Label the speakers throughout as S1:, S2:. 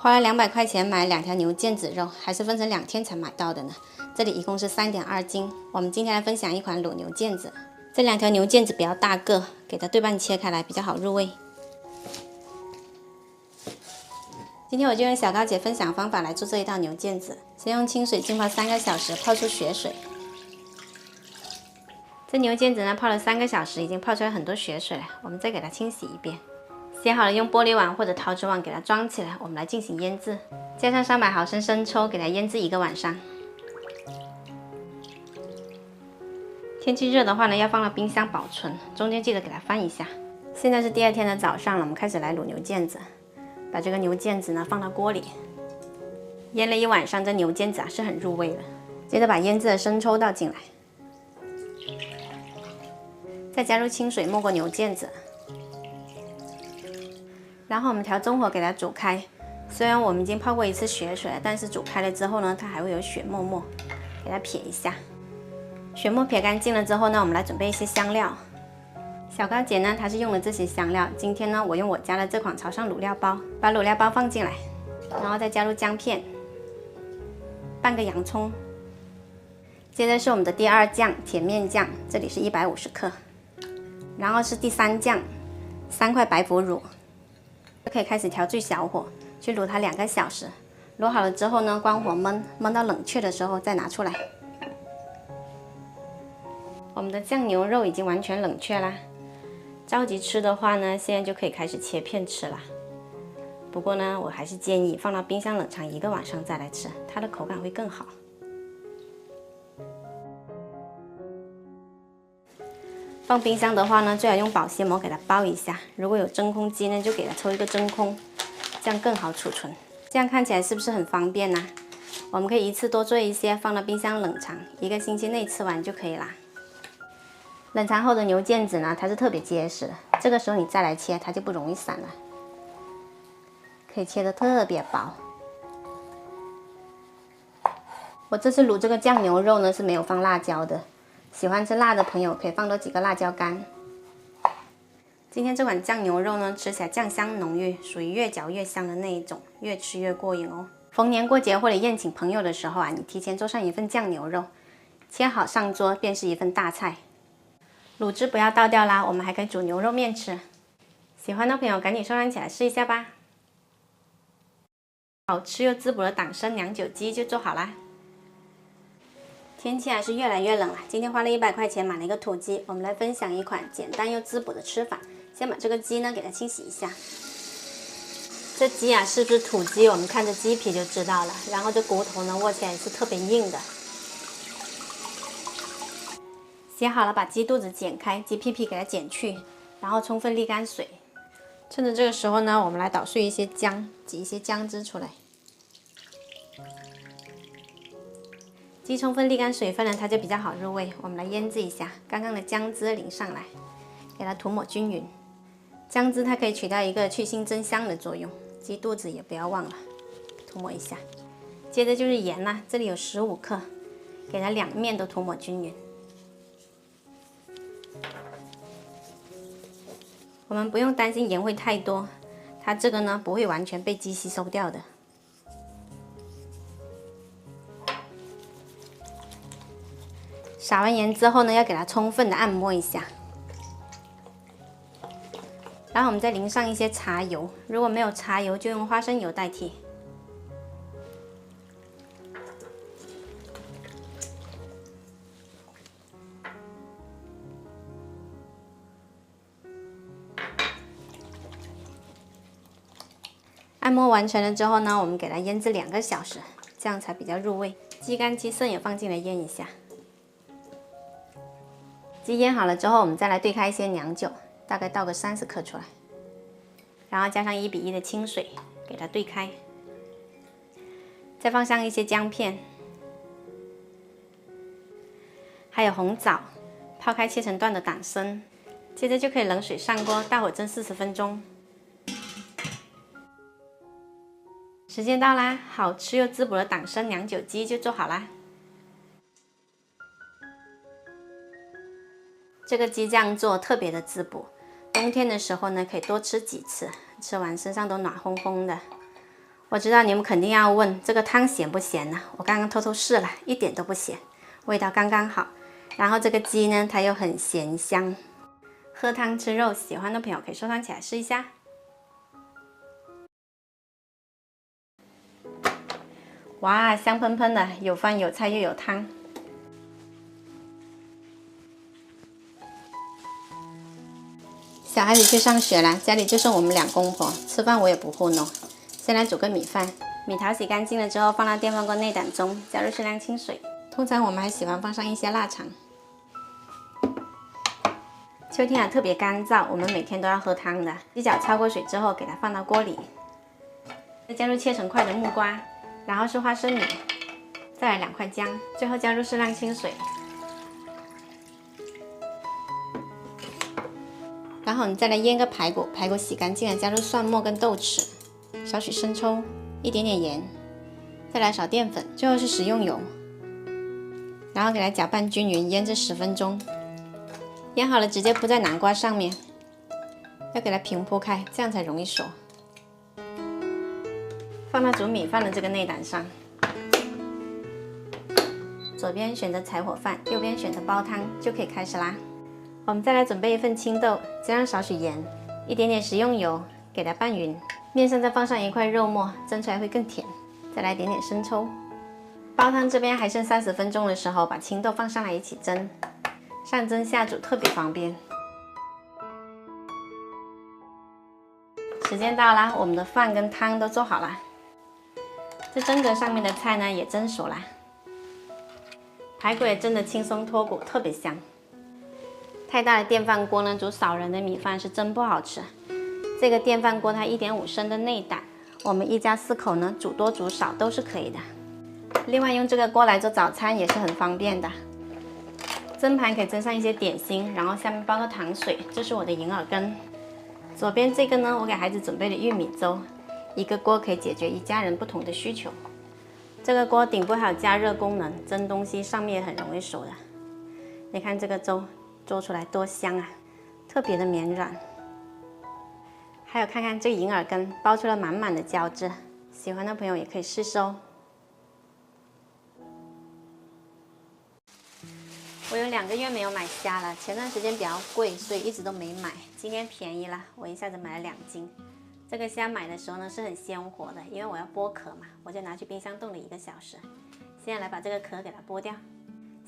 S1: 花了200块钱买2条牛腱子肉，还是分成2天才买到的呢。这里一共是3.2斤。我们今天来分享一款卤牛腱子。这2条牛腱子比较大个，给它对半切开来比较好入味。今天我就用小高姐分享方法来做这一道牛腱子。先用清水浸泡3个小时，泡出血水。这牛腱子呢，泡了3个小时，已经泡出来很多血水了。我们再给它清洗一遍。洗好了，用玻璃碗或者陶瓷碗给它装起来，我们来进行腌制。加上300毫升生抽，给它腌制1个晚上。天气热的话呢，要放到冰箱保存，中间记得给它翻一下。现在是第2天的早上了，我们开始来卤牛腱子。把这个牛腱子呢放到锅里，腌了1晚上，这牛腱子是很入味的。接着把腌制的生抽倒进来，再加入清水没过牛腱子。然后我们调中火给它煮开，虽然我们已经泡过1次血水了，但是煮开了之后呢，它还会有血沫沫，给它撇一下。血沫撇干净了之后呢，我们来准备一些香料。小高姐呢，她是用了这些香料。今天呢，我用我家的这款潮汕卤料包，把卤料包放进来，然后再加入姜片，半个洋葱。接着是我们的第2酱甜面酱，这里是150克，然后是第3酱，3块白腐乳。可以开始调最小火去卤它2个小时，卤好了之后呢，关火焖，焖到冷却的时候再拿出来。我们的酱牛肉已经完全冷却啦。着急吃的话呢，现在就可以开始切片吃了。不过呢，我还是建议放到冰箱冷藏1个晚上再来吃，它的口感会更好。放冰箱的话呢，最好用保鲜膜给它包一下。如果有真空机呢，就给它抽一个真空，这样更好储存。这样看起来是不是很方便呢？我们可以一次多做一些，放到冰箱冷藏，1个星期内吃完就可以啦。冷藏后的牛腱子呢，它是特别结实的，这个时候你再来切，它就不容易散了，可以切得特别薄。我这次卤这个酱牛肉呢是没有放辣椒的。喜欢吃辣的朋友可以放多几个辣椒干。今天这款酱牛肉呢，吃起来酱香浓郁，属于越嚼越香的那一种，越吃越过瘾哦。逢年过节或者宴请朋友的时候啊，你提前做上1份酱牛肉，切好上桌便是1份大菜。卤汁不要倒掉啦，我们还可以煮牛肉面吃。喜欢的朋友赶紧收藏起来试一下吧。好吃又滋补的党参酿酒鸡就做好啦。天气还是越来越冷了，今天花了100块钱买了一个土鸡，我们来分享一款简单又滋补的吃法。先把这个鸡呢给它清洗一下。这鸡啊是不是土鸡，我们看着鸡皮就知道了。然后这骨头呢握起来也是特别硬的。洗好了，把鸡肚子剪开，鸡屁屁给它剪去，然后充分沥干水。趁着这个时候呢，我们来捣碎一些姜，挤一些姜汁出来。鸡充分沥干水分呢，它就比较好入味。我们来腌制一下，刚刚的姜汁淋上来，给它涂抹均匀。姜汁它可以起到一个去腥增香的作用，鸡肚子也不要忘了涂抹一下。接着就是盐啦，这里有15克，给它2面都涂抹均匀。我们不用担心盐会太多，它这个呢不会完全被鸡吸收掉的。撒完盐之后呢，要给它充分的按摩一下，然后我们再淋上一些茶油，如果没有茶油就用花生油代替。按摩完成了之后呢，我们给它腌制2个小时，这样才比较入味。鸡肝、鸡肾也放进来腌一下。鸡腌好了之后，我们再来兑开一些酿酒，大概倒个30克出来，然后加上1比1的清水，给它兑开，再放上一些姜片，还有红枣，泡开切成段的党参，接着就可以冷水上锅，大火蒸40分钟。时间到啦，好吃又滋补的党参酿酒鸡就做好啦。这个鸡这样做特别的滋补，冬天的时候呢，可以多吃几次，吃完身上都暖烘烘的。我知道你们肯定要问这个汤咸不咸呢？我刚刚偷偷试了，一点都不咸，味道刚刚好。然后这个鸡呢，它又很咸香。喝汤吃肉，喜欢的朋友可以收藏起来试一下。哇，香喷喷的，有饭有菜又有汤。小孩子去上学了，家里就剩我们2公婆，吃饭我也不糊弄。先来煮个米饭，米条洗干净了之后放到电饭锅内胆中，加入适量清水。通常我们还喜欢放上一些腊肠。秋天特别干燥，我们每天都要喝汤的。鸡脚焯过水之后，给它放到锅里，再加入切成块的木瓜，然后是花生米，再来2块姜，最后加入适量清水。然后你再来腌个排骨，排骨洗干净了，加入蒜末跟豆豉，少许生抽，一点点盐，再来少淀粉，最后是食用油，然后给它搅拌均匀，腌制10分钟。腌好了直接铺在南瓜上面，要给它平铺开，这样才容易熟。放到煮米饭的这个内胆上，左边选择柴火饭，右边选择煲汤，就可以开始啦。我们再来准备一份青豆，加上少许盐，一点点食用油，给它拌匀。面上再放上1块肉末，蒸出来会更甜。再来点点生抽。煲汤这边还剩30分钟的时候，把青豆放上来一起蒸。上蒸下煮特别方便。时间到啦，我们的饭跟汤都做好了。这蒸格上面的菜呢也蒸熟了，排骨也蒸得轻松脱骨，特别香。太大的电饭锅呢，煮少人的米饭是真不好吃。这个电饭锅它1.5升的内胆，我们一家4口呢，煮多煮少都是可以的。另外用这个锅来做早餐也是很方便的。蒸盘可以蒸上一些点心，然后下面包个糖水，这是我的银耳羹。左边这个呢，我给孩子准备的玉米粥，一个锅可以解决一家人不同的需求。这个锅顶部还有加热功能，蒸东西上面也很容易熟的。你看这个粥做出来多香啊，特别的绵软。还有看看这个银耳羹，包出了满满的胶质，喜欢的朋友也可以试试哦。我有2个月没有买虾了，前段时间比较贵，所以一直都没买。今天便宜了，我一下子买了2斤。这个虾买的时候呢是很鲜活的，因为我要剥壳嘛，我就拿去冰箱冻了1个小时。现在来把这个壳给它剥掉。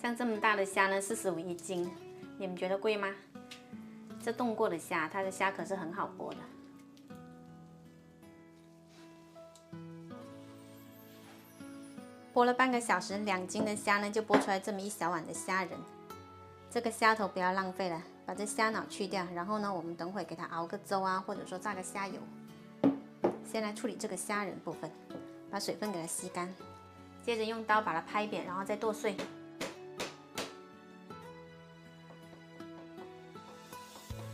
S1: 像这么大的虾呢，45一斤，你们觉得贵吗？这冻过的虾，它的虾壳是很好剥的。剥了半个小时，2斤的虾呢就剥出来这么一小碗的虾仁。这个虾头不要浪费了，把这虾脑去掉，然后呢，我们等会给它熬个粥啊，或者说炸个虾油。先来处理这个虾仁部分，把水分给它吸干，接着用刀把它拍扁，然后再剁碎。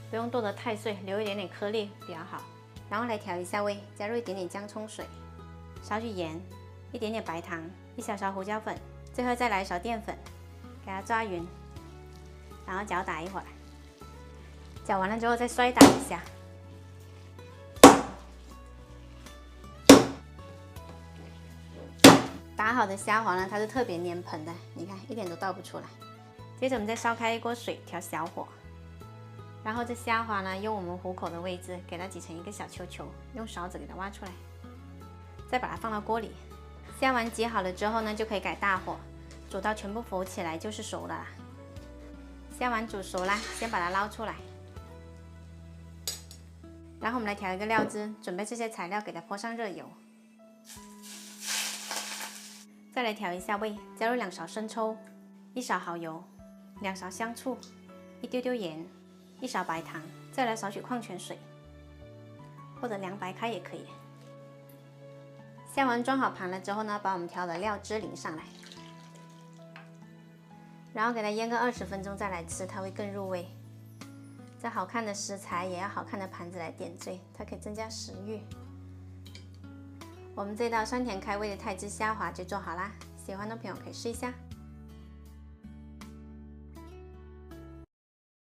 S1: 不用剁得太碎，留一点点颗粒比较好。然后来调一下味，加入一点点姜葱水，少许盐，一点点白糖，1小勺胡椒粉，最后再来一勺淀粉，给它抓匀，然后搅打一会儿。搅完了之后再摔打一下。打好的虾黄呢，它是特别粘盆的，你看一点都倒不出来。接着我们再烧开一锅水，调小火。然后这虾滑呢，用我们虎口的位置给它挤成一个小球球，用勺子给它挖出来，再把它放到锅里。虾丸挤好了之后呢，就可以改大火，煮到全部浮起来就是熟了啦。虾丸煮熟啦，先把它捞出来。然后我们来调一个料汁，准备这些材料给它泼上热油，再来调一下味，加入2勺生抽，1勺蚝油，2勺香醋，一丢丢盐。1勺白糖，再来少许矿泉水，或者凉白开也可以。虾丸装好盘了之后呢，把我们调的料汁淋上来，然后给它腌个20分钟再来吃，它会更入味。这好看的食材也要好看的盘子来点缀，它可以增加食欲。我们这道酸甜开胃的泰式虾滑就做好啦，喜欢的朋友可以试一下。